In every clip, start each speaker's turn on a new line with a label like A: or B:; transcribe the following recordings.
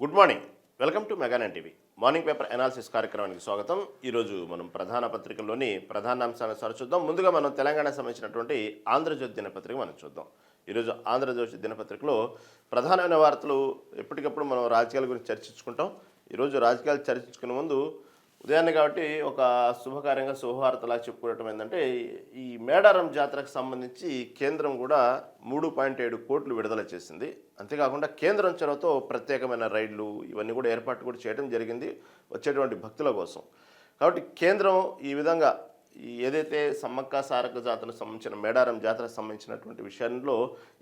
A: Good morning. Welcome to మెగానన్ TV morning paper analysis కార్యక్రమానికి స్వాగతం. ఈరోజు మనం ప్రధాన పత్రికల్లోని ప్రధాన అంశాలను సరిచూద్దాం. ముందుగా మనం తెలంగాణకు సంబంధించినటువంటి ఆంధ్రజ్యోతి దినపత్రిక మనం చూద్దాం. ఈరోజు ఆంధ్రజ్యోతి దినపత్రికలో ప్రధానమైన వార్తలు ఎప్పటికప్పుడు మనం రాజకీయాల గురించి చర్చించుకుంటాం. ఈరోజు రాజకీయాలు చర్చించుకునే ముందు ఉదయాన్నే కాబట్టి ఒక శుభకార్యంగా శుభవార్తలా చెప్పుకోవటం ఏంటంటే, ఈ మేడారం జాతరకు సంబంధించి కేంద్రం కూడా 3.7 కోట్లు విడుదల చేసింది. అంతేకాకుండా కేంద్రం చొరవతో ప్రత్యేకమైన రైళ్లు ఇవన్నీ కూడా ఏర్పాటు కూడా చేయడం జరిగింది వచ్చేటువంటి భక్తుల కోసం. కాబట్టి కేంద్రం ఈ విధంగా ఏదైతే సమ్మక్క సారక్క జాతరకు సంబంధించిన మేడారం జాతరకు సంబంధించినటువంటి విషయంలో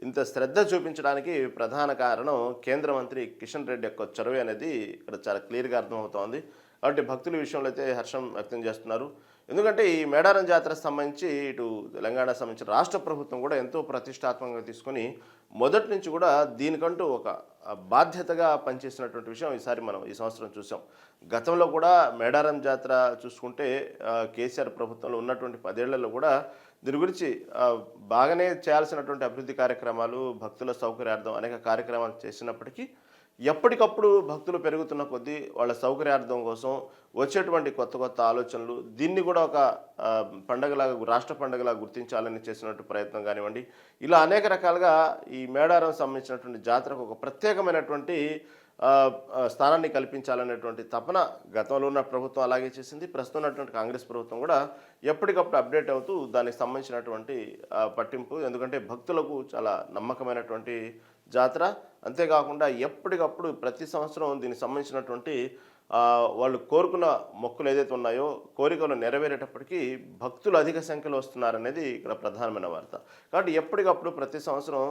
A: ఇంత శ్రద్ధ చూపించడానికి ప్రధాన కారణం కేంద్ర మంత్రి కిషన్ రెడ్డి యొక్క చొరవ అనేది ఇక్కడ చాలా క్లియర్గా అర్థమవుతోంది. కాబట్టి భక్తుల విషయంలో అయితే హర్షం వ్యక్తం చేస్తున్నారు. ఎందుకంటే ఈ మేడారం జాతరకు సంబంధించి ఇటు తెలంగాణకు సంబంధించిన రాష్ట్ర ప్రభుత్వం కూడా ఎంతో ప్రతిష్టాత్మకంగా తీసుకొని మొదటి నుంచి కూడా దీనికంటూ ఒక బాధ్యతగా పనిచేసినటువంటి విషయం ఈసారి మనం ఈ సంవత్సరం చూసాం. గతంలో కూడా మేడారం జాతర చూసుకుంటే కేసీఆర్ ప్రభుత్వంలో ఉన్నటువంటి 10 ఏళ్లలో కూడా దీని గురించి బాగానే చేయాల్సినటువంటి అభివృద్ధి కార్యక్రమాలు, భక్తుల సౌకర్యార్థం అనేక కార్యక్రమాలు చేసినప్పటికీ ఎప్పటికప్పుడు భక్తులు పెరుగుతున్న కొద్దీ వాళ్ళ సౌకర్యార్థం కోసం వచ్చేటువంటి కొత్త కొత్త ఆలోచనలు, దీన్ని కూడా ఒక పండగలాగా రాష్ట్ర పండుగలాగా గుర్తించాలని చేసినట్టు ప్రయత్నం కానివ్వండి, ఇలా అనేక రకాలుగా ఈ మేడారం సంబంధించినటువంటి జాతరకు ఒక ప్రత్యేకమైనటువంటి స్థానాన్ని కల్పించాలనేటువంటి తపన గతంలో ఉన్న ప్రభుత్వం అలాగే చేసింది. ప్రస్తుతం ఉన్నటువంటి కాంగ్రెస్ ప్రభుత్వం కూడా ఎప్పటికప్పుడు అప్డేట్ అవుతూ దానికి సంబంధించినటువంటి పట్టింపు, ఎందుకంటే భక్తులకు చాలా నమ్మకమైనటువంటి జాతర. అంతేకాకుండా ఎప్పటికప్పుడు ప్రతి సంవత్సరం దీనికి సంబంధించినటువంటి వాళ్ళు కోరుకున్న మొక్కులు ఏదైతే ఉన్నాయో కోరికలు నెరవేరేటప్పటికీ భక్తులు అధిక సంఖ్యలో వస్తున్నారనేది ఇక్కడ ప్రధానమైన వార్త. కాబట్టి ఎప్పటికప్పుడు ప్రతి సంవత్సరం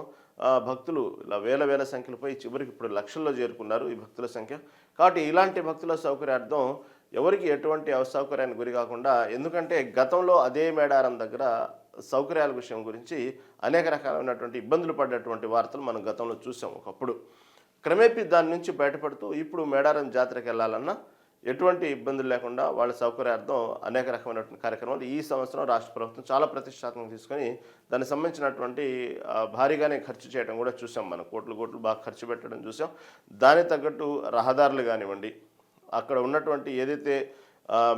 A: భక్తులు ఇలా వేల సంఖ్యలపై చివరికి ఇప్పుడు లక్షల్లో చేరుకున్నారు ఈ భక్తుల సంఖ్య. కాబట్టి ఇలాంటి భక్తుల సౌకర్యార్థం ఎవరికి ఎటువంటి అసౌకర్యానికి గురి కాకుండా, ఎందుకంటే గతంలో అదే మేడారం దగ్గర సౌకర్యాల విషయం గురించి అనేక రకాలైనటువంటి ఇబ్బందులు పడ్డటువంటి వార్తలు మనం గతంలో చూసాం. ఒకప్పుడు క్రమేపీ దాని నుంచి బయటపడుతూ ఇప్పుడు మేడారం జాతరకు వెళ్ళాలన్నా ఎటువంటి ఇబ్బందులు లేకుండా వాళ్ళ సౌకర్యార్థం అనేక రకమైనటువంటి కార్యక్రమాలు ఈ సంవత్సరం రాష్ట్ర ప్రభుత్వం చాలా ప్రతిష్టాత్మకంగా తీసుకొని దానికి సంబంధించినటువంటి భారీగానే ఖర్చు చేయడం కూడా చూసాం. మనం కోట్లు బాగా ఖర్చు పెట్టడం చూసాం. దానికి తగ్గట్టు రహదారులు కానివ్వండి, అక్కడ ఉన్నటువంటి ఏదైతే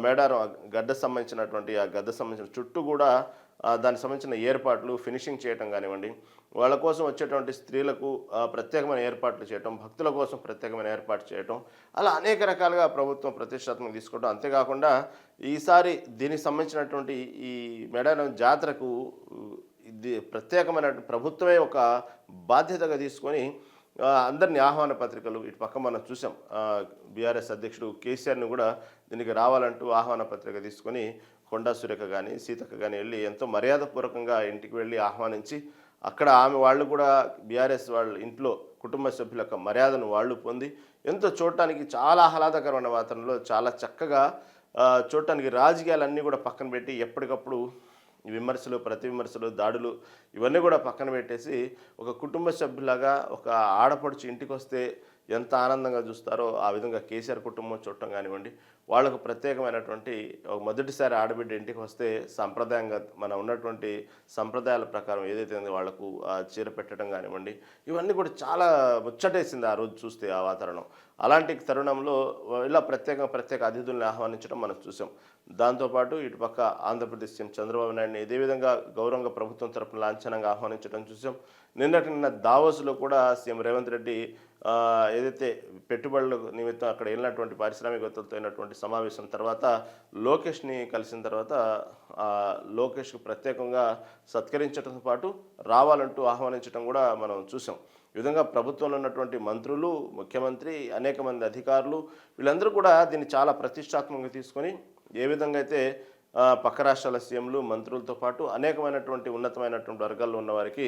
A: మేడారం గడ్డ సంబంధించినటువంటి ఆ గడ్డ సంబంధించిన చుట్టూ కూడా దానికి సంబంధించిన ఏర్పాట్లు ఫినిషింగ్ చేయటం కానివ్వండి, వాళ్ళ కోసం వచ్చేటువంటి స్త్రీలకు ప్రత్యేకమైన ఏర్పాట్లు చేయటం, భక్తుల కోసం ప్రత్యేకమైన ఏర్పాటు చేయటం, అలా అనేక రకాలుగా ప్రభుత్వం ప్రతిష్టాత్మకంగా తీసుకోవడం. అంతేకాకుండా ఈసారి దీనికి సంబంధించినటువంటి ఈ మేడారం జాతరకు ఇది ప్రత్యేకమైన ప్రభుత్వమే ఒక బాధ్యతగా తీసుకొని అందరినీ ఆహ్వాన పత్రికలు ఇటు పక్క మనం చూసాం. బీఆర్ఎస్ అధ్యక్షుడు కేసీఆర్ని కూడా దీనికి రావాలంటూ ఆహ్వాన పత్రిక తీసుకొని కొండా సురేఖ కానీ సీతక్క కానీ వెళ్ళి ఎంతో మర్యాదపూర్వకంగా ఇంటికి వెళ్ళి ఆహ్వానించి అక్కడ ఆమె వాళ్ళు కూడా బీఆర్ఎస్ వాళ్ళ ఇంట్లో కుటుంబ సభ్యుల యొక్క మర్యాదను వాళ్ళు పొంది ఎంతో చూడటానికి చాలా ఆహ్లాదకరమైన వాతావరణంలో చాలా చక్కగా చూడటానికి రాజకీయాలన్నీ కూడా పక్కన పెట్టి ఎప్పటికప్పుడు విమర్శలు, ప్రతి విమర్శలు, దాడులు ఇవన్నీ కూడా పక్కన పెట్టేసి ఒక కుటుంబ సభ్యులాగా ఒక ఆడపడుచు ఇంటికి వస్తే ఎంత ఆనందంగా చూస్తారో ఆ విధంగా కేసీఆర్ కుటుంబం చూడటం కానివ్వండి, వాళ్ళకు ప్రత్యేకమైనటువంటి మొదటిసారి ఆడబిడ్డ ఇంటికి వస్తే సంప్రదాయంగా మన ఉన్నటువంటి సంప్రదాయాల ప్రకారం ఏదైతే వాళ్లకు చీర పెట్టడం కానివ్వండి, ఇవన్నీ కూడా చాలా ముచ్చటేసింది ఆ రోజు చూస్తే ఆ వాతావరణం. అలాంటి తరుణంలో ఇలా ప్రత్యేక అతిథుల్ని ఆహ్వానించడం మనం చూసాం. దాంతోపాటు ఇటుపక్క ఆంధ్రప్రదేశ్ సీఎం చంద్రబాబు నాయుడిని ఇదే విధంగా గౌరవంగా ప్రభుత్వం తరపున లాంఛనంగా ఆహ్వానించడం చూసాం. నిన్న దావోస్లో కూడా సీఎం రేవంత్ రెడ్డి ఏదైతే పెట్టుబడుల నిమిత్తం అక్కడ వెళ్ళినటువంటి పారిశ్రామికవేత్తలతో అయినటువంటి సమావేశం తర్వాత లోకేష్ని కలిసిన తర్వాత లోకేష్కు ప్రత్యేకంగా సత్కరించడంతో పాటు రావాలంటూ ఆహ్వానించడం కూడా మనం చూసాం. ఈ విధంగా ప్రభుత్వంలో ఉన్నటువంటి మంత్రులు, ముఖ్యమంత్రి, అనేక మంది అధికారులు వీళ్ళందరూ కూడా దీన్ని చాలా ప్రతిష్టాత్మకంగా తీసుకొని ఏ విధంగా అయితే పక్క రాష్ట్రాల సీఎంలు, మంత్రులతో పాటు అనేకమైనటువంటి ఉన్నతమైనటువంటి వర్గాల్లో ఉన్న వారికి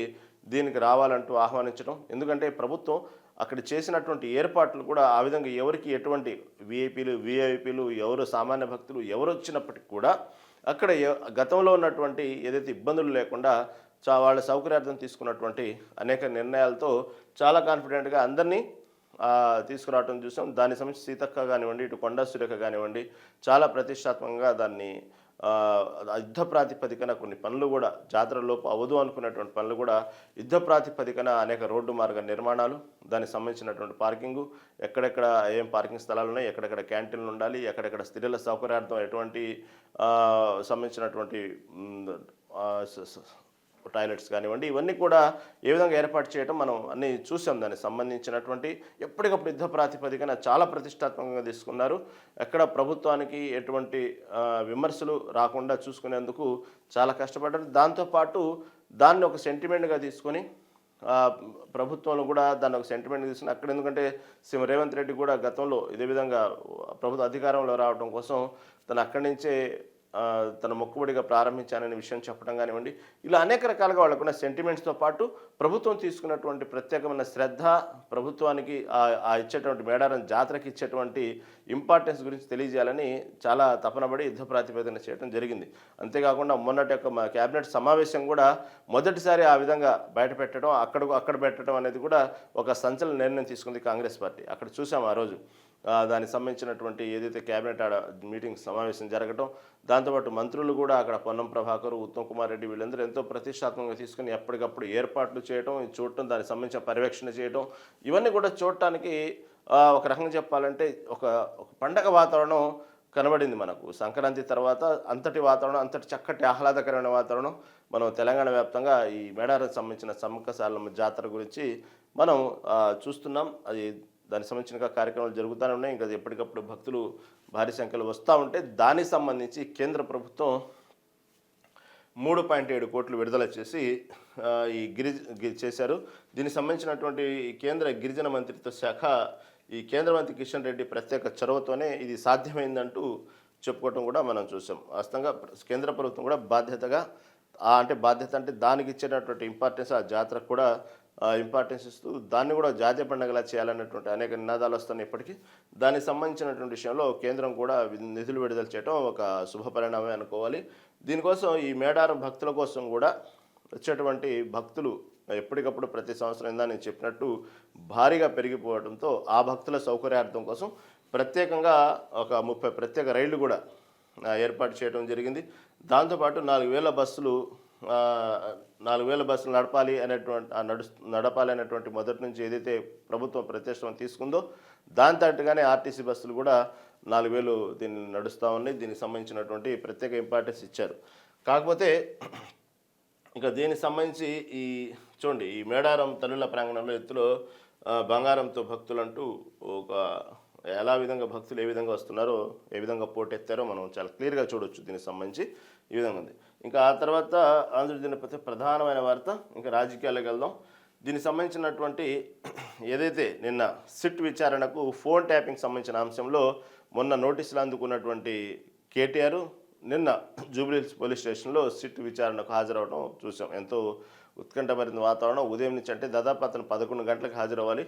A: దీనికి రావాలంటూ ఆహ్వానించడం. ఎందుకంటే ప్రభుత్వం అక్కడ చేసినటువంటి ఏర్పాట్లు కూడా ఆ విధంగా ఎవరికి ఎటువంటి విఐపీలు ఎవరు సామాన్య భక్తులు ఎవరు వచ్చినప్పటికీ కూడా అక్కడ గతంలో ఉన్నటువంటి ఏదైతే ఇబ్బందులు లేకుండా వాళ్ళ సౌకర్యార్థం తీసుకున్నటువంటి అనేక నిర్ణయాలతో చాలా కాన్ఫిడెంట్గా అందరినీ తీసుకురావటం చూసాం. దానికి సంబంధించి సీతక్క కానివ్వండి, ఇటు కొండా సురేఖ కానివ్వండి చాలా ప్రతిష్టాత్మకంగా దాన్ని యుద్ధ ప్రాతిపదికన కొన్ని పనులు కూడా జాతరలోపు అవదు అనుకున్నటువంటి పనులు కూడా యుద్ధ ప్రాతిపదికన అనేక రోడ్డు మార్గ నిర్మాణాలు, దానికి సంబంధించినటువంటి పార్కింగు, ఎక్కడెక్కడ ఏం పార్కింగ్ స్థలాలు ఉన్నాయి, ఎక్కడెక్కడ క్యాంటీన్లు ఉండాలి, ఎక్కడెక్కడ స్త్రీల సౌకర్యార్థం ఎటువంటి సంబంధించినటువంటి టాయిలెట్స్ కానివ్వండి, ఇవన్నీ కూడా ఏ విధంగా ఏర్పాటు చేయడం మనం అన్నీ చూసాం. దానికి సంబంధించినటువంటి ఎప్పటికప్పుడు యుద్ధ ప్రాతిపదికన చాలా ప్రతిష్టాత్మకంగా తీసుకున్నారు. ఎక్కడ ప్రభుత్వానికి ఎటువంటి విమర్శలు రాకుండా చూసుకునేందుకు చాలా కష్టపడ్డారు. దాంతోపాటు దాన్ని ఒక సెంటిమెంట్గా తీసుకొని ప్రభుత్వంలో కూడా దాన్ని ఒక సెంటిమెంట్ తీసుకుని అక్కడ, ఎందుకంటే సీఎం రేవంత్ రెడ్డి కూడా గతంలో ఇదే విధంగా ప్రభుత్వ అధికారంలో రావడం కోసం తను అక్కడి నుంచే తన మొక్కుబడిగా ప్రారంభించాననే విషయం చెప్పడం కానివ్వండి, ఇలా అనేక రకాలుగా వాళ్ళకున్న సెంటిమెంట్స్తో పాటు ప్రభుత్వం తీసుకున్నటువంటి ప్రత్యేకమైన శ్రద్ధ, ప్రభుత్వానికి ఆ ఇచ్చేటువంటి మేడారం జాతరకి ఇచ్చేటువంటి ఇంపార్టెన్స్ గురించి తెలియజేయాలని చాలా తపనబడి యుద్ధ ప్రాతిపదికన చేయడం జరిగింది. అంతేకాకుండా మొన్నటి యొక్క మా క్యాబినెట్ సమావేశం కూడా మొదటిసారి ఆ విధంగా బయట పెట్టడం, అక్కడ పెట్టడం అనేది కూడా ఒక సంచలన నిర్ణయం తీసుకుంది కాంగ్రెస్ పార్టీ. అక్కడ చూసాం ఆ రోజు దానికి సంబంధించినటువంటి ఏదైతే క్యాబినెట్ మీటింగ్ సమావేశం జరగటం, దాంతోపాటు మంత్రులు కూడా అక్కడ పొన్నం ప్రభాకర్, ఉత్తమ్ కుమార్ రెడ్డి వీళ్ళందరూ ఎంతో ప్రతిష్టాత్మకంగా తీసుకుని ఎప్పటికప్పుడు ఏర్పాట్లు చేయడం, చూడటం, దానికి సంబంధించిన పర్యవేక్షణ చేయడం, ఇవన్నీ కూడా చూడటానికి ఒక రకంగా చెప్పాలంటే ఒక పండగ వాతావరణం కనబడింది మనకు. సంక్రాంతి తర్వాత అంతటి వాతావరణం, అంతటి చక్కటి ఆహ్లాదకరమైన వాతావరణం మనం తెలంగాణ వ్యాప్తంగా ఈ మేడారం సంబంధించిన సమ్మక్క సారలమ్మ జాతర గురించి మనం చూస్తున్నాం. అది దానికి సంబంధించిన కార్యక్రమాలు జరుగుతూనే ఉన్నాయి. ఇంకా ఎప్పటికప్పుడు భక్తులు భారీ సంఖ్యలో వస్తూ ఉంటే దానికి సంబంధించి కేంద్ర ప్రభుత్వం 3.7 కోట్లు విడుదల చేసి చేశారు. దీనికి సంబంధించినటువంటి కేంద్ర గిరిజన మంత్రిత్వ శాఖ, ఈ కేంద్ర మంత్రి కిషన్ రెడ్డి ప్రత్యేక చొరవతోనే ఇది సాధ్యమైందంటూ చెప్పుకోవటం కూడా మనం చూసాం. వాస్తవంగా కేంద్ర ప్రభుత్వం కూడా బాధ్యత అంటే దానికి ఇచ్చేటటువంటి ఇంపార్టెన్స్, ఆ జాతరకు కూడా ఇంపార్టెన్స్ ఇస్తూ దాన్ని కూడా జాతీయ పండుగలా చేయాలన్నటువంటి అనేక నినాదాలు వస్తున్నాయి. ఇప్పటికీ దానికి సంబంధించినటువంటి విషయంలో కేంద్రం కూడా నిధులు విడుదల చేయడం ఒక శుభ పరిణామమే అనుకోవాలి. దీనికోసం ఈ మేడారం భక్తుల కోసం కూడా వచ్చేటువంటి భక్తులు ఎప్పటికప్పుడు ప్రతి సంవత్సరం ఇందా నేను చెప్పినట్టు భారీగా పెరిగిపోవడంతో ఆ భక్తుల సౌకర్యార్థం కోసం ప్రత్యేకంగా ఒక 30 ప్రత్యేక రైళ్లు కూడా ఏర్పాటు చేయడం జరిగింది. దాంతోపాటు 4,000 బస్సులు నడపాలి అనేటువంటి మొదటి నుంచి ఏదైతే ప్రభుత్వం ప్రతిష్టం తీసుకుందో దాని తట్టుగానే ఆర్టీసీ బస్సులు కూడా 4,000 దీన్ని నడుస్తూ ఉన్నాయి. దీనికి సంబంధించినటువంటి ప్రత్యేక ఇంపార్టెన్స్ ఇచ్చారు. కాకపోతే ఇంకా దీనికి సంబంధించి చూడండి, ఈ మేడారం తల్లుల ప్రాంగణంలో ఎత్తులో బంగారంతో భక్తులంటూ ఒక ఎలా విధంగా భక్తులు ఏ విధంగా వస్తున్నారో, ఏ విధంగా పోటెత్తారో మనం చాలా క్లియర్గా చూడొచ్చు. దీనికి సంబంధించి ఈ విధంగా ఉంది. ఇంకా ఆ తర్వాత ఆంధ్రజ్యోతి ప్రధానమైన వార్త, ఇంకా రాజకీయాలకు వెళ్దాం. దీనికి సంబంధించినటువంటి ఏదైతే నిన్న సిట్ విచారణకు ఫోన్ ట్యాపింగ్ సంబంధించిన అంశంలో మొన్న నోటీసులు అందుకున్నటువంటి కేటీఆర్ నిన్న జూబ్లీహిల్స్ పోలీస్ స్టేషన్లో సిట్ విచారణకు హాజరవడం చూసాం. ఎంతో ఉత్కంఠభరిత వాతావరణం. ఉదయం నుంచి అంటే దాదాపు అతను 11 గంటలకు హాజరవ్వాలి.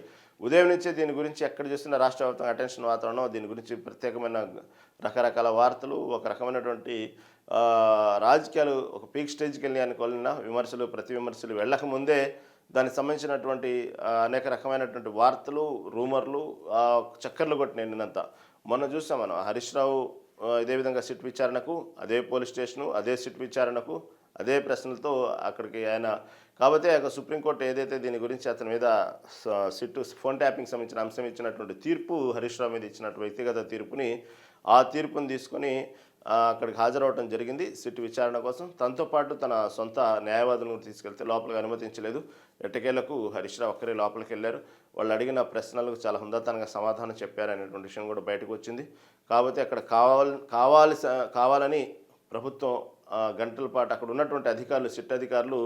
A: ఉదయం నుంచే దీని గురించి ఎక్కడ చూస్తున్న రాష్ట్ర వ్యాప్తంగా అటెన్షన్ వాతావరణం, దీని గురించి ప్రత్యేకమైన రకరకాల వార్తలు, ఒక రకమైనటువంటి రాజకీయాలు ఒక పీక్ స్టేజ్కి వెళ్ళి అనుకోవాలన్నా విమర్శలు, ప్రతి విమర్శలు వెళ్ళకముందే దానికి సంబంధించినటువంటి అనేక రకమైనటువంటి వార్తలు, రూమర్లు చక్కర్లు కొట్టినాయి నిన్నంతా. మొన్న చూసాం మనం హరీష్ రావు ఇదే విధంగా సిట్ విచారణకు, అదే పోలీస్ స్టేషను, అదే సిట్ విచారణకు, అదే ప్రశ్నలతో అక్కడికి ఆయన. కాబట్టి సుప్రీంకోర్టు ఏదైతే దీని గురించి అతని మీద సిట్టు ఫోన్ ట్యాపింగ్ సంబంధించిన అంశం ఇచ్చినటువంటి తీర్పు, హరీష్ రావు మీద ఇచ్చినటువంటి వ్యక్తిగత తీర్పుని, ఆ తీర్పుని తీసుకొని అక్కడికి హాజరవడం జరిగింది సిట్ విచారణ కోసం. తనతో పాటు తన సొంత న్యాయవాదులను తీసుకెళ్తే లోపలికి అనుమతించలేదు. ఎట్టకేలకు హరీష్ రావు ఒక్కరే లోపలికి వెళ్ళారు. వాళ్ళు అడిగిన ప్రశ్నలకు చాలా హుందాతనంగా సమాధానం చెప్పారనేటువంటి విషయం కూడా బయటకు వచ్చింది. కాబట్టి అక్కడ కావాలని ప్రభుత్వం గంటల పాటు అక్కడ ఉన్నటువంటి అధికారులు, సిట్ అధికారులు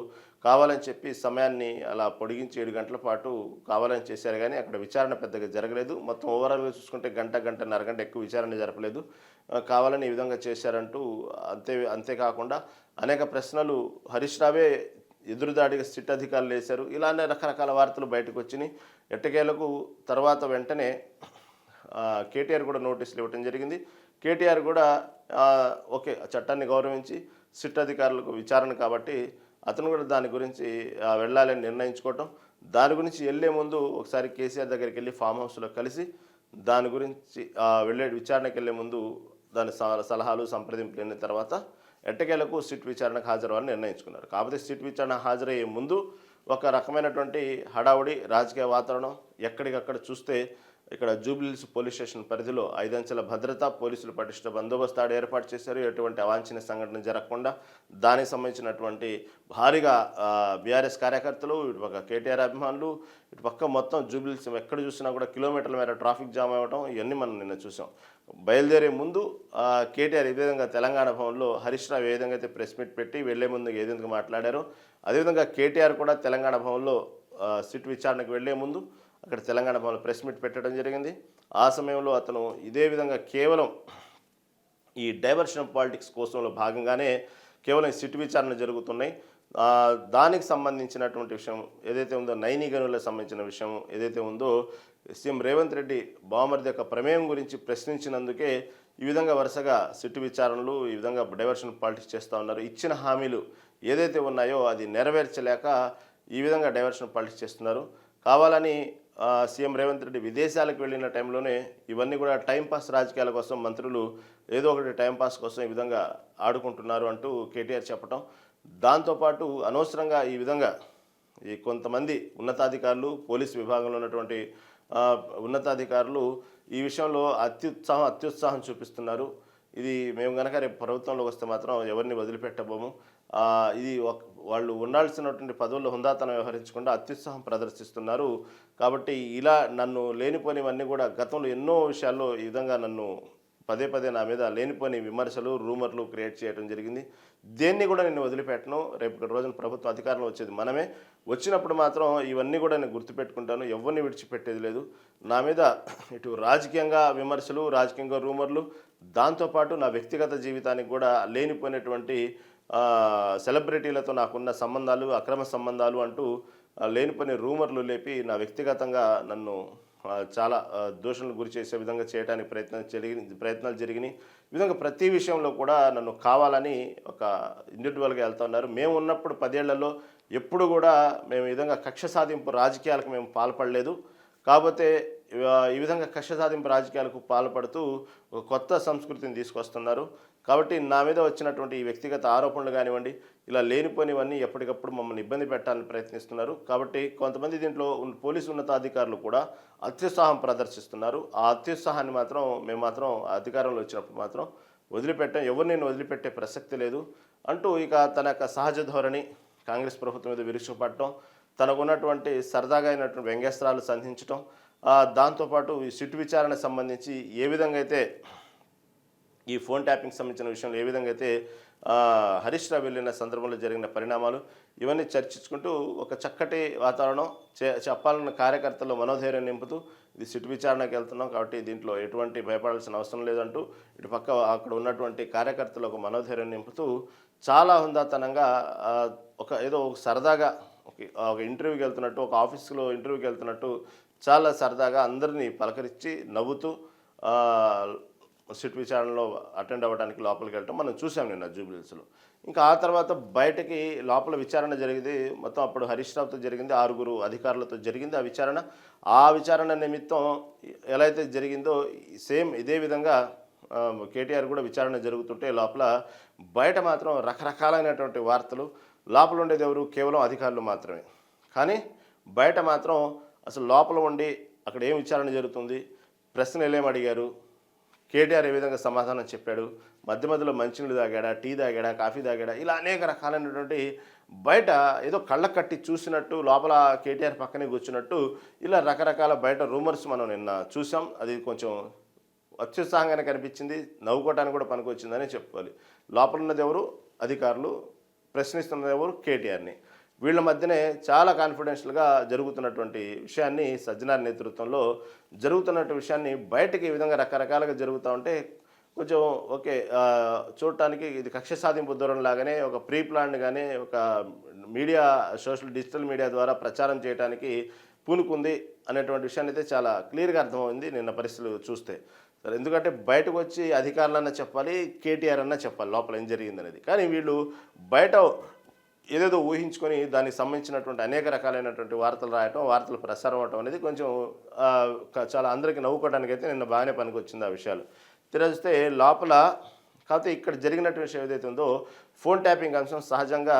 A: కావాలని చెప్పి సమయాన్ని అలా పొడిగించి 7 గంటల పాటు కావాలని చేశారు. కానీ అక్కడ విచారణ పెద్దగా జరగలేదు. మొత్తం ఓవరాల్గా చూసుకుంటే గంటన్నర గంట ఎక్కువ విచారణ జరపలేదు. కావాలని ఈ విధంగా చేశారంటూ అంతేకాకుండా అనేక ప్రశ్నలు హరీష్ రావే ఎదురుదాడిగా సిట్ అధికారులు వేశారు. ఇలానే రకరకాల వార్తలు బయటకు వచ్చినాయి. ఎట్టకేలకు తర్వాత వెంటనే కేటీఆర్ కూడా నోటీసులు ఇవ్వడం జరిగింది. కేటీఆర్ కూడా ఓకే, చట్టాన్ని గౌరవించి సిట్ అధికారులకు విచారణ కాబట్టి అతను కూడా దాని గురించి వెళ్ళాలని నిర్ణయించుకోవటం, దాని గురించి వెళ్ళే ముందు ఒకసారి కేసీఆర్ దగ్గరికి వెళ్ళి ఫామ్ హౌస్లో కలిసి దాని గురించి విచారణకు వెళ్ళే ముందు దాని సలహాలు సంప్రదింపులు అయిన తర్వాత ఎట్టకేలకు సిట్ విచారణకు హాజరవ్వాలని నిర్ణయించుకున్నారు. కాకపోతే సిట్ విచారణ హాజరయ్యే ముందు ఒక రకమైనటువంటి హడావుడి రాజకీయ వాతావరణం. ఎక్కడికక్కడ చూస్తే ఇక్కడ జూబ్లీహిల్స్ పోలీస్ స్టేషన్ పరిధిలో 5 అంచెల భద్రత, పోలీసులు పటిష్ట బందోబస్తు ఏర్పాటు చేశారు. ఎటువంటి అవాంఛనీయ సంఘటన జరగకుండా దానికి సంబంధించినటువంటి భారీగా బీఆర్ఎస్ కార్యకర్తలు, ఇటుపక్క కేటీఆర్ అభిమానులు, ఇటుపక్క మొత్తం జూబ్లీహిల్స్ ఎక్కడ చూసినా కూడా కిలోమీటర్ల మేర ట్రాఫిక్ జామ్ అవ్వడం ఇవన్నీ మనం నిన్న చూసాం. బయలుదేరే ముందు కేటీఆర్ ఏ విధంగా తెలంగాణ భవన్లో హరీష్ రావు ఏ విధంగా అయితే ప్రెస్ మీట్ పెట్టి వెళ్లే ముందు ఏ విధంగా మాట్లాడారో అదేవిధంగా కేటీఆర్ కూడా తెలంగాణ భవన్లో సిట్ విచారణకు వెళ్లే ముందు అక్కడ తెలంగాణ భవన్లో ప్రెస్ మీట్ పెట్టడం జరిగింది. ఆ సమయంలో అతను ఇదే విధంగా కేవలం ఈ డైవర్షన్ ఆఫ్ పాలిటిక్స్ కోసంలో భాగంగానే కేవలం సిట్ విచారణ జరుగుతున్నాయి, దానికి సంబంధించినటువంటి విషయం ఏదైతే ఉందో నైని గనులకు సంబంధించిన విషయం ఏదైతే ఉందో సీఎం రేవంత్ రెడ్డి బావమరిది యొక్క ప్రమేయం గురించి ప్రశ్నించినందుకే ఈ విధంగా వరుసగా సిట్ విచారణలు ఈ విధంగా డైవర్షన్ పాలిటిక్స్ చేస్తూ ఉన్నారు. ఇచ్చిన హామీలు ఏదైతే ఉన్నాయో అది నెరవేర్చలేక ఈ విధంగా డైవర్షన్ పాలిటిక్స్ చేస్తున్నారు. కావాలని సీఎం రేవంత్ రెడ్డి విదేశాలకు వెళ్ళిన టైంలోనే ఇవన్నీ కూడా టైంపాస్ రాజకీయాల కోసం మంత్రులు ఏదో ఒకటి టైంపాస్ కోసం ఈ విధంగా ఆడుకుంటున్నారు అంటూ కేటీఆర్ చెప్పటం, దాంతోపాటు అనవసరంగా ఈ విధంగా ఈ కొంతమంది ఉన్నతాధికారులు, పోలీస్ విభాగంలో ఉన్నటువంటి ఉన్నతాధికారులు ఈ విషయంలో అత్యుత్సాహం చూపిస్తున్నారు. ఇది మేము కనుక రేపు ప్రభుత్వంలోకి వస్తే మాత్రం ఎవరిని వదిలిపెట్టబోము, ఇది వాళ్ళు ఉండాల్సినటువంటి పదవుల్లో హుందాతనం వ్యవహరించకుండా అత్యుత్సాహం ప్రదర్శిస్తున్నారు. కాబట్టి ఇలా నన్ను లేనిపోనివన్నీ కూడా గతంలో ఎన్నో విషయాల్లో ఈ విధంగా నన్ను పదే పదే నా మీద లేనిపోని విమర్శలు, రూమర్లు క్రియేట్ చేయడం జరిగింది. దేన్ని కూడా నేను వదిలిపెట్టను. రేపు రోజున ప్రభుత్వం అధికారంలో వచ్చేది మనమే, వచ్చినప్పుడు మాత్రం ఇవన్నీ కూడా నేను గుర్తుపెట్టుకుంటాను, ఎవరిని విడిచిపెట్టేది లేదు. నా మీద ఇటు రాజకీయంగా విమర్శలు, రాజకీయంగా రూమర్లు, దాంతోపాటు నా వ్యక్తిగత జీవితానికి కూడా లేనిపోయినటువంటి సెలబ్రిటీలతో నాకున్న సంబంధాలు, అక్రమ సంబంధాలు అంటూ లేనిపోయిన రూమర్లు లేపి నా వ్యక్తిగతంగా నన్ను చాలా దోషణలు గురి చేసే విధంగా చేయడానికి ప్రయత్నాలు జరిగినాయి. ఈ విధంగా ప్రతి విషయంలో కూడా నన్ను కావాలని ఒక ఇండివిజువల్గా వెళ్తున్నారు. మేము ఉన్నప్పుడు 10 ఏళ్లలో ఎప్పుడు కూడా మేము ఈ విధంగా కక్ష సాధింపు రాజకీయాలకు మేము పాల్పడలేదు. కాకపోతే ఈ విధంగా కక్ష సాధింపు రాజకీయాలకు పాల్పడుతూ ఒక కొత్త సంస్కృతిని తీసుకొస్తున్నారు. కాబట్టి నా మీద వచ్చినటువంటి ఈ వ్యక్తిగత ఆరోపణలు కానివ్వండి, ఇలా లేనిపోనివన్నీ ఎప్పటికప్పుడు మమ్మల్ని ఇబ్బంది పెట్టాలని ప్రయత్నిస్తున్నారు. కాబట్టి కొంతమంది దీంట్లో పోలీసు ఉన్నతాధికారులు కూడా అత్యుత్సాహం ప్రదర్శిస్తున్నారు. ఆ అత్యుత్సాహాన్ని మాత్రం మేము మాత్రం అధికారంలో వచ్చినప్పుడు మాత్రం వదిలిపెట్టాం, ఎవరు నేను వదిలిపెట్టే ప్రసక్తి లేదు అంటూ ఇక తన యొక్క సహజ ధోరణి కాంగ్రెస్ ప్రభుత్వం మీద విరుచుకుపడటం, తనకున్నటువంటి సరదాగా అయినటువంటి వ్యంగ్యాస్త్రాలు సంధించడం, దాంతోపాటు ఈ సిట్ విచారణ సంబంధించి ఏ విధంగా అయితే ఈ ఫోన్ ట్యాపింగ్ సంబంధించిన విషయంలో ఏ విధంగా అయితే హరీష్ రావు వెళ్ళిన సందర్భంలో జరిగిన పరిణామాలు ఇవన్నీ చర్చించుకుంటూ ఒక చక్కటి వాతావరణం చెప్పాలన్న కార్యకర్తల్లో మనోధైర్యం నింపుతూ ఇది సిట్ విచారణకు వెళ్తున్నాం కాబట్టి దీంట్లో ఎటువంటి భయపడాల్సిన అవసరం లేదంటూ ఇటు పక్క అక్కడ ఉన్నటువంటి కార్యకర్తలకు మనోధైర్యం నింపుతూ చాలా హుందాతనంగా ఏదో సరదాగా ఒక ఇంటర్వ్యూకి వెళ్తున్నట్టు, ఒక ఆఫీస్లో ఇంటర్వ్యూకి వెళ్తున్నట్టు చాలా సరదాగా అందరినీ పలకరించి నవ్వుతూ సిట్ విచారణలో అటెండ్ అవ్వడానికి లోపలికి వెళ్ళటం మనం చూసాం నిన్న జూబ్లీహిల్స్లో. ఇంకా ఆ తర్వాత బయటకి లోపల విచారణ జరిగింది. మొత్తం అప్పుడు హరీష్ రావుతో జరిగింది, 6 అధికారులతో జరిగింది ఆ విచారణ నిమిత్తం ఎలా అయితే జరిగిందో సేమ్ ఇదే విధంగా కేటీఆర్ కూడా విచారణ జరుగుతుంటే లోపల బయట మాత్రం రకరకాలైనటువంటి వార్తలు. లోపల ఉండేది ఎవరు? కేవలం అధికారులు మాత్రమే. కానీ బయట మాత్రం అసలు లోపల ఉండి అక్కడ ఏం విచారణ జరుగుతుంది, ప్రశ్నలు ఏం అడిగారు, కేటీఆర్ ఏ విధంగా సమాధానం చెప్పాడు, మధ్యలో మంచినీళ్ళు తాగాడా, టీ తాగాడా, కాఫీ తాగాడా, ఇలా అనేక రకాలైనటువంటి బయట ఏదో కళ్ళ కట్టి చూసినట్టు లోపల కేటీఆర్ పక్కనే కూర్చున్నట్టు ఇలా రకరకాల బయట రూమర్స్ మనం నిన్న చూసాం. అది కొంచెం అత్యుత్సాహంగానే కనిపించింది, నవ్వుకోవటానికి కూడా పనికొచ్చిందని చెప్పుకోవాలి. లోపల ఉన్నది ఎవరు? అధికారులు, ప్రశ్నిస్తున్నది ఎవరు? కేటీఆర్ని. వీళ్ళ మధ్యనే చాలా కాన్ఫిడెన్షియల్గా జరుగుతున్నటువంటి విషయాన్ని సజ్జనార్ నేతృత్వంలో జరుగుతున్నటువంటి విషయాన్ని బయటకి ఈ విధంగా రకరకాలుగా జరుగుతూ ఉంటే కొంచెం ఓకే, చూడటానికి ఇది కక్ష సాధింపు ధోరణిలాగానే ఒక ప్రీ ప్లాన్డ్గానే ఒక మీడియా డిజిటల్ మీడియా ద్వారా ప్రచారం చేయడానికి పూనుకుంది అనేటువంటి విషయాన్ని అయితే చాలా క్లియర్గా అర్థమైంది నిన్న పరిస్థితులు చూస్తే. సరే, ఎందుకంటే బయటకు వచ్చి అధికారులన్నా చెప్పాలి, కేటీఆర్ అన్నా చెప్పాలి లోపల ఏం జరిగిందనేది. కానీ వీళ్ళు బయట ఏదేదో ఊహించుకొని దానికి సంబంధించినటువంటి అనేక రకాలైనటువంటి వార్తలు రాయటం, వార్తలు ప్రసారం అవ్వటం అనేది కొంచెం చాలా అందరికీ నవ్వుకోవడానికి అయితే నిన్న బాగానే పనికొచ్చింది ఆ విషయాలు. తిరగిస్తే లోపల కాకపోతే ఇక్కడ జరిగినటువంటి విషయం ఏదైతే ఉందో ఫోన్ ట్యాపింగ్ అంశం సహజంగా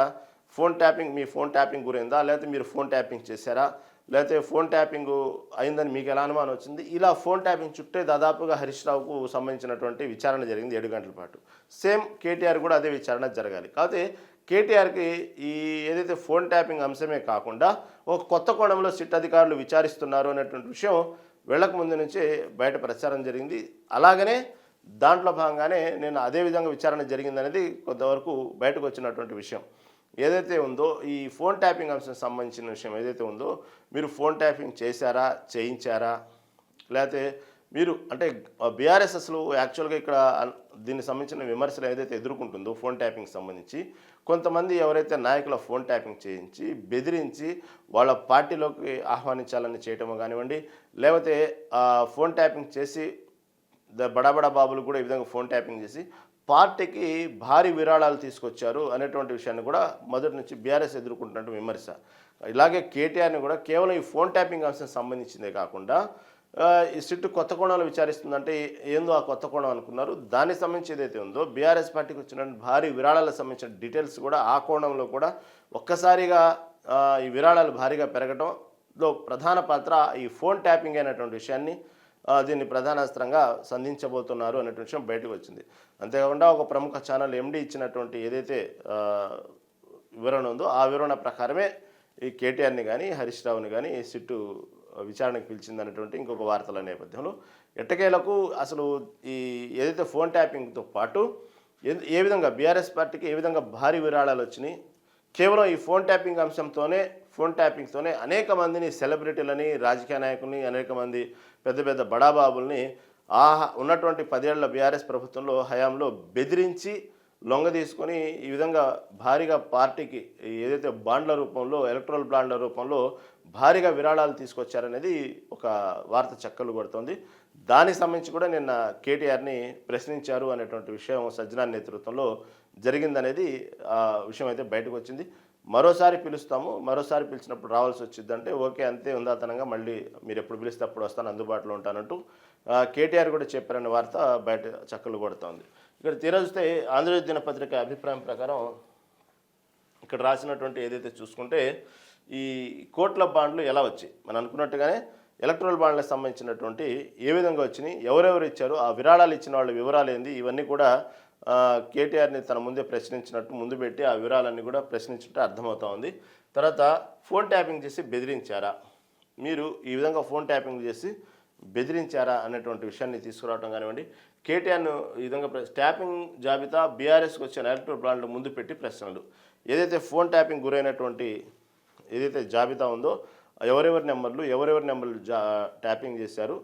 A: మీ ఫోన్ ట్యాపింగ్ గురైందా? లేకపోతే మీరు ఫోన్ ట్యాపింగ్ చేశారా? లేకపోతే ఫోన్ ట్యాపింగ్ అయిందని మీకు ఎలా అనుమానం వచ్చింది? ఇలా ఫోన్ ట్యాపింగ్ చుట్టే దాదాపుగా హరీష్ రావుకు సంబంధించినటువంటి విచారణ జరిగింది 7 గంటల పాటు. సేమ్ కేటీఆర్ కూడా అదే విచారణ జరగాలి. కాకపోతే కేటీఆర్కి ఈ ఏదైతే ఫోన్ ట్యాపింగ్ అంశమే కాకుండా ఒక కొత్త కోణంలో సిట్ అధికారులు విచారిస్తున్నారు అనేటువంటి విషయం వెళ్ళక ముందు నుంచే బయట ప్రచారం జరిగింది. అలాగనే దాంట్లో భాగంగానే నేను అదే విధంగా విచారణ జరిగిందనేది కొంతవరకు బయటకు వచ్చినటువంటి విషయం. ఏదైతే ఉందో ఈ ఫోన్ ట్యాపింగ్ అంశం సంబంధించిన విషయం ఏదైతే ఉందో మీరు ఫోన్ ట్యాపింగ్ చేశారా, చేయించారా, లేకపోతే మీరు అంటే బీఆర్ఎస్ అసలు యాక్చువల్గా ఇక్కడ దీనికి సంబంధించిన విమర్శలు ఏదైతే ఎదుర్కొంటుందో ఫోన్ ట్యాపింగ్ సంబంధించి కొంతమంది ఎవరైతే నాయకుల ఫోన్ ట్యాపింగ్ చేయించి బెదిరించి వాళ్ళ పార్టీలోకి ఆహ్వానించాలని చేయటమో కానివ్వండి, లేకపోతే ఫోన్ ట్యాపింగ్ చేసి బడాబడా బాబులు కూడా ఈ విధంగా ఫోన్ ట్యాపింగ్ చేసి పార్టీకి భారీ విరాళాలు తీసుకొచ్చారు అనేటువంటి విషయాన్ని కూడా మొదటి నుంచి బీఆర్ఎస్ ఎదుర్కొంటున్నట్టు విమర్శ. ఇలాగే కేటీఆర్ని కూడా కేవలం ఈ ఫోన్ ట్యాపింగ్ అంశం సంబంధించిందే కాకుండా ఈ సిట్టు కొత్త కోణంలో విచారిస్తుందంటే ఏందో ఆ కొత్త కోణం అనుకున్నారు. దానికి సంబంధించి ఏదైతే ఉందో బీఆర్ఎస్ పార్టీకి వచ్చిన భారీ విరాళాలకు సంబంధించిన డీటెయిల్స్ కూడా ఆ కోణంలో కూడా ఒక్కసారిగా ఈ విరాళాలు భారీగా పెరగడంలో ప్రధాన పాత్ర ఈ ఫోన్ ట్యాపింగ్ అయినటువంటి విషయాన్ని దీన్ని ప్రధానాస్త్రంగా సంధించబోతున్నారు అనేటువంటి విషయం బయటకు వచ్చింది. అంతేకాకుండా ఒక ప్రముఖ ఛానల్ ఎండీ ఇచ్చినటువంటి ఏదైతే వివరణ ఉందో ఆ వివరణ ప్రకారమే ఈ కేటీఆర్ని కానీ హరీష్ రావుని కానీ సిట్టు విచారణకు పిలిచింది అనేటువంటి ఇంకొక వార్తల నేపథ్యంలో ఎట్టకేలకు అసలు ఈ ఏదైతే ఫోన్ ట్యాపింగ్తో పాటు ఏ విధంగా బీఆర్ఎస్ పార్టీకి ఏ విధంగా భారీ విరాళాలు వచ్చినాయి, కేవలం ఈ ఫోన్ ట్యాపింగ్తోనే అనేక మందిని సెలబ్రిటీలని, రాజకీయ నాయకుల్ని, అనేక మంది పెద్ద పెద్ద బడాబాబుల్ని ఉన్నటువంటి 10 ఏళ్ల బీఆర్ఎస్ ప్రభుత్వంలో హయాంలో బెదిరించి లొంగ తీసుకొని ఈ విధంగా భారీగా పార్టీకి ఏదైతే బాండ్ల రూపంలో ఎలక్ట్రల్ బాండ్ల రూపంలో భారీగా విరాళాలు తీసుకొచ్చారనేది ఒక వార్త చక్కర్లు కొడుతోంది. దానికి సంబంధించి కూడా నిన్న కేటీఆర్ని ప్రశ్నించారు అనేటువంటి విషయం సజ్జనార్ నేతృత్వంలో జరిగిందనేది ఆ విషయం అయితే బయటకు వచ్చింది. మరోసారి పిలిచినప్పుడు రావాల్సి వచ్చిందంటే ఓకే అంతే ఉందాతనంగా మళ్ళీ మీరు ఎప్పుడు పిలిస్తే అప్పుడు వస్తాను, అందుబాటులో ఉంటానంటూ కేటీఆర్ కూడా చెప్పారనే వార్త బయట చక్కర్లు కొడుతోంది. ఇక్కడ తీరొస్తే ఆంధ్రజ్యోతి దినపత్రిక అభిప్రాయం ప్రకారం ఇక్కడ రాసినటువంటి ఏదైతే చూసుకుంటే ఈ కోట్ల బాండ్లు ఎలా వచ్చాయి, మనం అనుకున్నట్టుగానే ఎలక్ట్రల్ బాండ్లకు సంబంధించినటువంటి ఏ విధంగా వచ్చినాయి, ఎవరెవరు ఇచ్చారు, ఆ విరాళాలు ఇచ్చిన వాళ్ళ వివరాలు ఏంది, ఇవన్నీ కూడా కేటీఆర్ని తన ముందే ప్రశ్నించినట్టు ముందు పెట్టి ఆ వివరాలన్నీ కూడా ప్రశ్నించినట్టు అర్థమవుతా ఉంది. తర్వాత ఫోన్ ట్యాపింగ్ చేసి బెదిరించారా, మీరు ఈ విధంగా ఫోన్ ట్యాపింగ్ చేసి బెదిరించారా అనేటువంటి విషయాన్ని తీసుకురావడం కానివ్వండి, కేటీఆర్ను ఈ విధంగా ట్యాపింగ్ జాబితా బీఆర్ఎస్కి వచ్చిన ఎలక్ట్రల్ బాండ్లు ముందు పెట్టి ప్రశ్నలు, ఏదైతే ఫోన్ ట్యాపింగ్ గురైనటువంటి ఏదైతే జాబితా ఉందో ఎవరెవరి నెంబర్లు ట్యాపింగ్ చేశారు,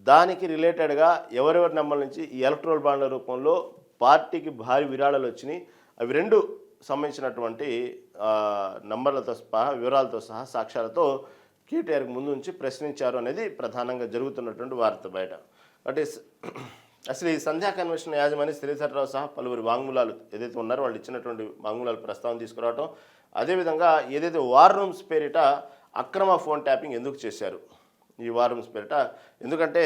A: దానికి రిలేటెడ్గా ఎవరెవరి నెంబర్ల నుంచి ఈ ఎలక్ట్రల్ బాండ్ల రూపంలో పార్టీకి భారీ విరాళాలు వచ్చినాయి, అవి రెండు సంబంధించినటువంటి నంబర్లతో సహా వివరాలతో సహా సాక్ష్యాలతో కేటీఆర్కి ముందు నుంచి ప్రశ్నించారు అనేది ప్రధానంగా జరుగుతున్నటువంటి వార్త బయట. అంటే అసలు ఈ సంధ్యా కన్వెన్షన్ యాజమాని శ్రీధర్రావు సహా పలువురు వాంగ్మూలాలు ఏదైతే ఉన్నారో వాళ్ళు ఇచ్చినటువంటి వాంగ్మూలాలు ప్రస్తావన తీసుకురావటం, అదేవిధంగా ఏదైతే వార్ రూమ్స్ పేరిట అక్రమ ఫోన్ ట్యాపింగ్ ఎందుకు చేశారు, ఈ వార్ రూమ్స్ పేరిట ఎందుకంటే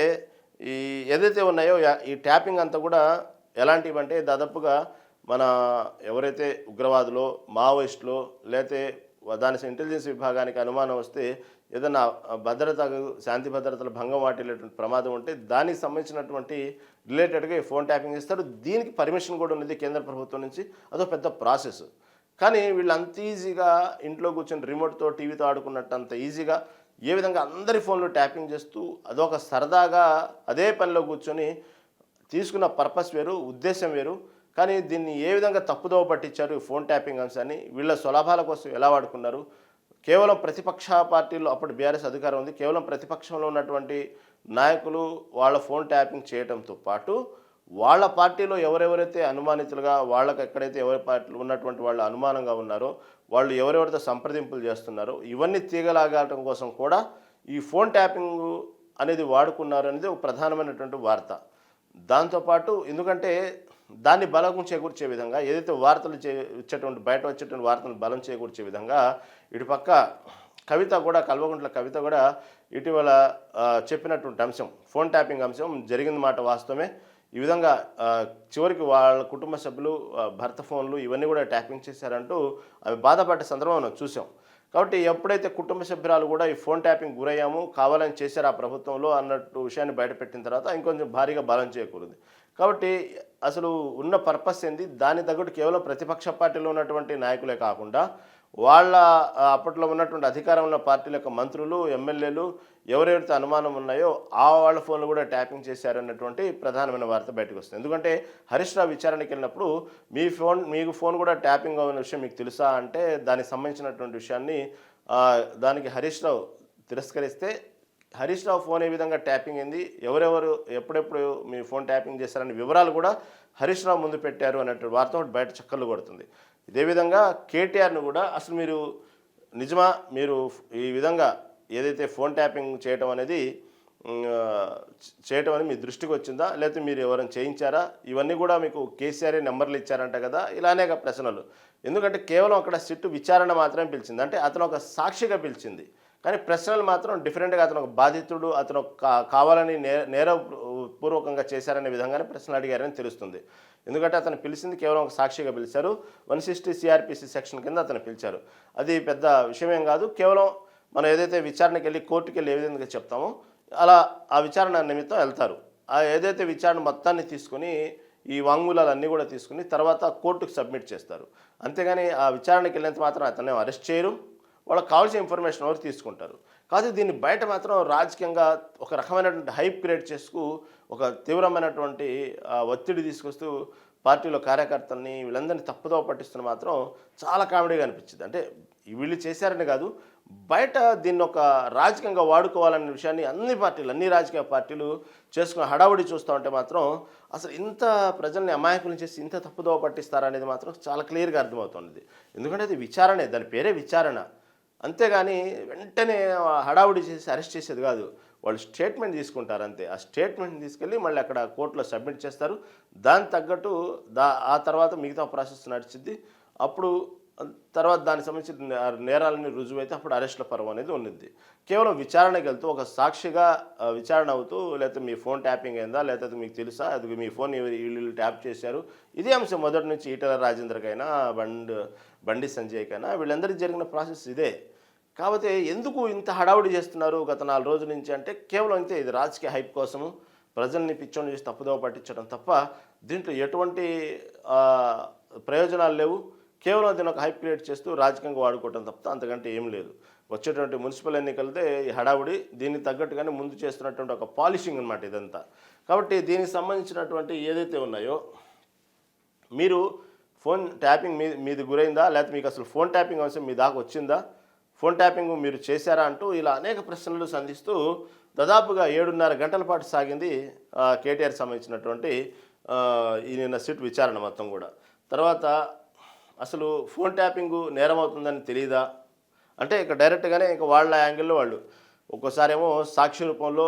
A: ఈ ఏదైతే ఉన్నాయో ఈ ట్యాపింగ్ అంతా కూడా ఎలాంటివంటే దాదాపుగా మన ఎవరైతే ఉగ్రవాదులో మావోయిస్టులో లేకపోతే దాని ఇంటెలిజెన్స్ విభాగానికి అనుమానం వస్తే ఏదైనా శాంతి భద్రతల భంగం వాటిల్లేటువంటి ప్రమాదం ఉంటే దానికి సంబంధించినటువంటి రిలేటెడ్గా ఈ ఫోన్ ట్యాపింగ్ చేస్తారు. దీనికి పర్మిషన్ కూడా ఉన్నది కేంద్ర ప్రభుత్వం నుంచి, అదో పెద్ద ప్రాసెస్. కానీ వీళ్ళు అంత ఈజీగా ఇంట్లో కూర్చొని రిమోట్తో టీవీతో ఆడుకున్నట్టు అంత ఈజీగా ఏ విధంగా అందరి ఫోన్లో ట్యాపింగ్ చేస్తూ అదొక సరదాగా అదే పనిలో కూర్చొని తీసుకున్న పర్పస్ వేరు, ఉద్దేశం వేరు. కానీ దీన్ని ఏ విధంగా తప్పుదోవ పట్టించారు ఈ ఫోన్ ట్యాపింగ్ అంశాన్ని, వీళ్ళ స్వలాభాల కోసం ఎలా వాడుకున్నారు, కేవలం ప్రతిపక్ష పార్టీలో అప్పుడు బీఆర్ఎస్ అధికారం ఉంది, కేవలం ప్రతిపక్షంలో ఉన్నటువంటి నాయకులు వాళ్ళ ఫోన్ ట్యాపింగ్ చేయడంతో పాటు వాళ్ళ పార్టీలో ఎవరెవరైతే అనుమానితులుగా వాళ్ళకు ఎక్కడైతే ఎవరి పార్టీలో ఉన్నటువంటి వాళ్ళు అనుమానంగా ఉన్నారో వాళ్ళు ఎవరెవరితో సంప్రదింపులు చేస్తున్నారో ఇవన్నీ తీగలాగటం కోసం కూడా ఈ ఫోన్ ట్యాపింగ్ అనేది వాడుకున్నారు అనేది ఒక ప్రధానమైనటువంటి వార్త. దాంతోపాటు ఎందుకంటే దాన్ని బలం చేకూర్చే విధంగా ఏదైతే వార్తలు వచ్చేటువంటి బయట వచ్చేటువంటి వార్తలను బలం చేకూర్చే విధంగా ఇటు పక్క కవిత కూడా కల్వకుంట్ల కవిత కూడా ఇటీవల చెప్పినటువంటి అంశం ఫోన్ ట్యాపింగ్ అంశం జరిగిన మాట వాస్తవమే. ఈ విధంగా చివరికి వాళ్ళ కుటుంబ సభ్యులు భర్త ఫోన్లు ఇవన్నీ కూడా ట్యాపింగ్ చేశారంటూ ఆమె బాధపడ్డ సందర్భం మనం చూసాం. కాబట్టి ఎప్పుడైతే కుటుంబ సభ్యురాలు కూడా ఈ ఫోన్ ట్యాపింగ్ గురయ్యాము కావాలని చేశారు ఆ ప్రభుత్వంలో అన్నట్టు విషయాన్ని బయటపెట్టిన తర్వాత ఇంకొంచెం భారీగా బలం చేకూరింది. కాబట్టి అసలు ఉన్న పర్పస్ ఏంది, దాని తగ్గట్టు కేవలం ప్రతిపక్ష పార్టీలో ఉన్నటువంటి నాయకులే కాకుండా వాళ్ళ అప్పట్లో ఉన్నటువంటి అధికారంలో పార్టీల యొక్క మంత్రులు ఎమ్మెల్యేలు ఎవరెవరితో అనుమానం ఉన్నాయో వాళ్ళ ఫోన్లు కూడా ట్యాపింగ్ చేశారన్నటువంటి ప్రధానమైన వార్త బయటకు వస్తుంది. ఎందుకంటే హరీష్ రావు విచారణకి వెళ్ళినప్పుడు మీకు ఫోన్ కూడా ట్యాపింగ్ అయిన విషయం మీకు తెలుసా అంటే దానికి సంబంధించినటువంటి విషయాన్ని దానికి హరీష్ రావు తిరస్కరిస్తే హరీష్ రావు ఫోన్ ఏ విధంగా ట్యాపింగ్ అయింది, ఎవరెవరు ఎప్పుడెప్పుడు మీ ఫోన్ ట్యాపింగ్ చేశారనే వివరాలు కూడా హరీష్ రావు ముందు పెట్టారు అన్నటువంటి వార్త ఒకటి బయట చక్కర్లు కొడుతుంది. ఇదే విధంగా కేటీఆర్ను కూడా అసలు మీరు నిజమా మీరు ఈ విధంగా ఏదైతే ఫోన్ ట్యాపింగ్ చేయటం అనేది మీ దృష్టికి వచ్చిందా, లేకపోతే మీరు ఎవరైనా చేయించారా, ఇవన్నీ కూడా మీకు కేసీఆర్ నెంబర్లు ఇచ్చారంట కదా, ఇలా అనేక ప్రశ్నలు. ఎందుకంటే కేవలం అక్కడ సిట్టు విచారణ మాత్రమే పిలిచింది, అంటే అతను ఒక సాక్షిగా పిలిచింది, కానీ ప్రశ్నలు మాత్రం డిఫరెంట్గా అతను ఒక బాధితుడు అతను కావాలని నేరపూర్వకంగా చేశారనే విధంగానే ప్రశ్నలు అడిగారని తెలుస్తుంది. ఎందుకంటే అతను పిలిచింది కేవలం ఒక సాక్షిగా పిలిచారు. 160 సిఆర్పిసి సెక్షన్ కింద అతను పిలిచారు. అది పెద్ద విషయమేం కాదు. కేవలం మనం ఏదైతే విచారణకి వెళ్ళి కోర్టుకి వెళ్ళి ఏ విధంగా చెప్తామో అలా ఆ విచారణ నిమిత్తం వెళ్తారు. ఏదైతే విచారణ మొత్తాన్ని తీసుకుని ఈ వాంగ్మూలాలన్నీ కూడా తీసుకుని తర్వాత కోర్టుకు సబ్మిట్ చేస్తారు. అంతేగాని ఆ విచారణకి వెళ్ళేంత మాత్రం అతన్ని అరెస్ట్ చేయరు, వాళ్ళకి కావాల్సిన ఇన్ఫర్మేషన్ ఎవరు తీసుకుంటారు. కాదు దీన్ని బయట మాత్రం రాజకీయంగా ఒక రకమైనటువంటి హైప్ క్రియేట్ చేసుకు ఒక తీవ్రమైనటువంటి ఒత్తిడి తీసుకొస్తూ పార్టీలో కార్యకర్తల్ని వీళ్ళందరినీ తప్పుదోవ పట్టిస్తున్న మాత్రం చాలా కామెడీగా అనిపించింది. అంటే వీళ్ళు చేశారని కాదు, బయట దీన్ని ఒక రాజకీయంగా వాడుకోవాలనే విషయాన్ని అన్ని రాజకీయ పార్టీలు చేసుకుని హడావుడి చూస్తూ ఉంటే మాత్రం అసలు ఇంత ప్రజల్ని అమాయకులను చేసి ఇంత తప్పుదోవ పట్టిస్తారనేది మాత్రం చాలా క్లియర్గా అర్థమవుతుంది. ఎందుకంటే అది విచారణే, దాని పేరే విచారణ. అంతేగాని వెంటనే హడావుడి చేసి అరెస్ట్ చేసేది కాదు. వాళ్ళు స్టేట్మెంట్ తీసుకుంటారు అంతే. ఆ స్టేట్మెంట్ని తీసుకెళ్ళి మళ్ళీ అక్కడ కోర్టులో సబ్మిట్ చేస్తారు. దానికి తగ్గట్టు ఆ తర్వాత మిగతా ప్రాసెస్ నడిచింది. అప్పుడు తర్వాత దానికి సంబంధించిన నేరాలని రుజువైతే అప్పుడు అరెస్ట్ల పర్వం అనేది ఉన్నది. కేవలం విచారణకి వెళ్తూ ఒక సాక్షిగా విచారణ అవుతూ లేకపోతే మీ ఫోన్ ట్యాపింగ్ అయిందా, లేకపోతే మీకు తెలుసా అది మీ ఫోన్ వీళ్ళు ట్యాప్ చేశారు, ఇదే అంశం మొదటి నుంచి ఈటెల రాజేంద్రకైనా బండి సంజయ్కైనా వీళ్ళందరికీ జరిగిన ప్రాసెస్ ఇదే. కాకపోతే ఎందుకు ఇంత హడావుడి చేస్తున్నారు గత 4 రోజుల నుంచి అంటే కేవలం అంతే, ఇది రాజకీయ హైప్ కోసము ప్రజల్ని పిచ్చోని చేసి తప్పుదోవ పట్టించడం తప్ప దీంట్లో ఎటువంటి ప్రయోజనాలు లేవు. కేవలం దీని ఒక హైప్ క్రియేట్ చేస్తూ రాజకీయంగా వాడుకోవటం తప్ప అంతకంటే ఏం లేదు. వచ్చేటువంటి మున్సిపల్ ఎన్నికలదే ఈ హడావుడి, దీనికి తగ్గట్టుగానే ముందు చేస్తున్నటువంటి ఒక పాలిషింగ్ అనమాట ఇదంతా. కాబట్టి దీనికి సంబంధించినటువంటి ఏదైతే ఉన్నాయో మీరు ఫోన్ ట్యాపింగ్ మీది గురైందా, లేకపోతే మీకు అసలు ఫోన్ ట్యాపింగ్ అంశం మీ దాకా వచ్చిందా, ఫోన్ ట్యాపింగ్ మీరు చేశారా అంటూ ఇలా అనేక ప్రశ్నలు సంధిస్తూ దాదాపుగా 7.5 గంటల పాటు సాగింది కేటీఆర్ సంబంధించినటువంటి ఈ నిన్న సిట్ విచారణ మొత్తం కూడా. తర్వాత అసలు ఫోన్ ట్యాపింగు నేరం అవుతుందని తెలియదా అంటే ఇక డైరెక్ట్గానే ఇక వాళ్ళ యాంగిల్లో వాళ్ళు ఒక్కోసారేమో సాక్షి రూపంలో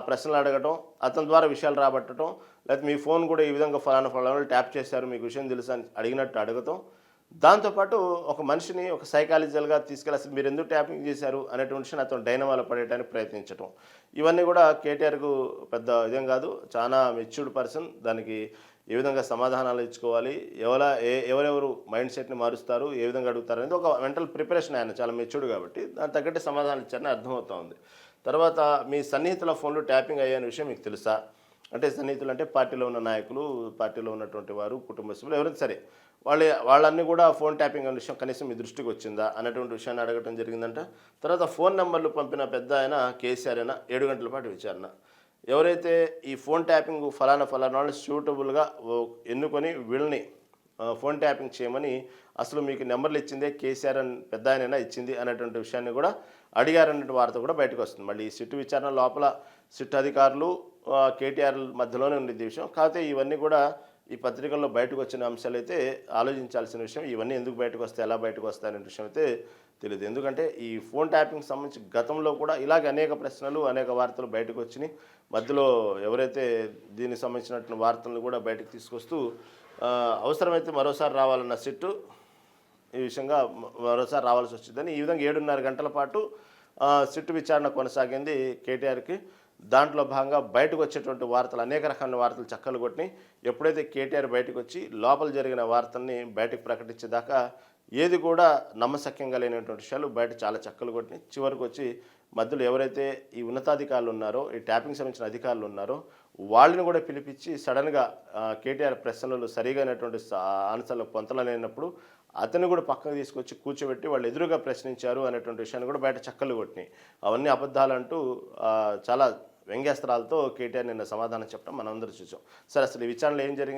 A: ప్రశ్నలు అడగటం, అతని ద్వారా విషయాలు రాబట్టడం, లేకపోతే మీ ఫోన్ కూడా ఈ విధంగా ఫలానా ట్యాప్ చేశారు మీకు విషయం తెలుసా అని అడిగినట్టు అడగటం. దాంతోపాటు ఒక మనిషిని ఒక సైకాలజికల్గా తీసుకెళ్ళి అసలు మీరు ఎందుకు ట్యాపింగ్ చేశారు అనేటువంటి విషయాన్ని అతను డైనమాలో పడేయడానికి ప్రయత్నించడం, ఇవన్నీ కూడా కేటీఆర్కు పెద్ద ఇదేం కాదు. చాలా మెచ్యూర్డ్ పర్సన్. దానికి ఏ విధంగా సమాధానాలు ఇచ్చుకోవాలి, ఎవరెవరు మైండ్ సెట్ని మారుస్తారు, ఏ విధంగా అడుగుతారు అనేది ఒక మెంటల్ ప్రిపరేషన్ ఆయన చాలా మెచ్యూర్డ్ కాబట్టి దాని తగ్గట్టు సమాధానాలు ఇచ్చారని అర్థమవుతూ ఉంది. తర్వాత మీ సన్నిహితుల ఫోన్లు ట్యాపింగ్ అయ్యే విషయం మీకు తెలుసా అంటే సన్నిహితులు అంటే పార్టీలో ఉన్న నాయకులు, పార్టీలో ఉన్నటువంటి వారు, కుటుంబ సభ్యులు ఎవరైనా సరే వాళ్ళన్నీ కూడా ఫోన్ ట్యాపింగ్ అనే విషయం కనీసం మీ దృష్టికి వచ్చిందా అనేటువంటి విషయాన్ని అడగటం జరిగిందంట. తర్వాత ఫోన్ నెంబర్లు పంపిన పెద్ద ఆయన కేసీఆర్ అయినా 7 గంటల పాటు విచారణ. ఎవరైతే ఈ ఫోన్ ట్యాపింగ్ ఫలానా వాళ్ళు సూటబుల్గా ఎన్నుకొని వీళ్ళని ఫోన్ ట్యాపింగ్ చేయమని అసలు మీకు నెంబర్లు ఇచ్చిందే కేసీఆర్ అని పెద్ద ఆయనైనా ఇచ్చింది అనేటువంటి విషయాన్ని కూడా అడిగారనే వార్త కూడా బయటకు వస్తుంది. మళ్ళీ ఈ సిట్టు విచారణ లోపల సిట్టు అధికారులు కేటీఆర్ మధ్యలోనే ఉండేది విషయం. కాకపోతే ఇవన్నీ కూడా ఈ పత్రికల్లో బయటకు వచ్చిన అంశాలు అయితే ఆలోచించాల్సిన విషయం. ఇవన్నీ ఎందుకు బయటకు వస్తాయి, ఎలా బయటకు వస్తాయి అనే విషయం అయితే తెలియదు. ఎందుకంటే ఈ ఫోన్ ట్యాపింగ్ సంబంధించి గతంలో కూడా ఇలాగే అనేక ప్రశ్నలు, అనేక వార్తలు బయటకు వచ్చినాయి. మధ్యలో ఎవరైతే దీనికి సంబంధించినటువంటి వార్తలను కూడా బయటకు తీసుకొస్తూ అవసరమైతే మరోసారి రావాలన్న సిట్టు ఈ విషయంగా మరోసారి రావాల్సి వచ్చిందని ఈ విధంగా 7:30 గంటల పాటు సిట్టు విచారణ కొనసాగింది కేటీఆర్కి. దాంట్లో భాగంగా బయటకు వచ్చేటువంటి వార్తలు అనేక రకాల వార్తలు చక్కలు కొట్టినాయి. ఎప్పుడైతే కేటీఆర్ బయటకు వచ్చి లోపల జరిగిన వార్తల్ని బయటకు ప్రకటించేదాకా ఏది కూడా నమ్మశక్యంగా లేనటువంటి విషయాలు బయట చాలా చక్కలు కొట్టినాయి. చివరికి వచ్చి మధ్యలో ఎవరైతే ఈ ఉన్నతాధికారులు ఉన్నారో, ఈ ట్యాపింగ్ సంబంధించిన అధికారులు ఉన్నారో వాళ్ళని కూడా పిలిపించి సడన్గా కేటీఆర్ ప్రశ్నలు సరిగైనటువంటి ఆన్సర్లు పొంతలేనప్పుడు అతన్ని కూడా పక్కకు తీసుకొచ్చి కూర్చోబెట్టి వాళ్ళు ఎదురుగా ప్రశ్నించారు అనేటువంటి విషయాన్ని కూడా బయట చక్కలు కొట్టినాయి. అవన్నీ అబద్ధాలంటూ చాలా వ్యంగ్యాస్త్రాలతో కేటీఆర్ నిన్న సమాధానం చెప్పడం మనం అందరూ చూసాం. సరే, అసలు ఈ విచారణలో ఏం జరిగింది?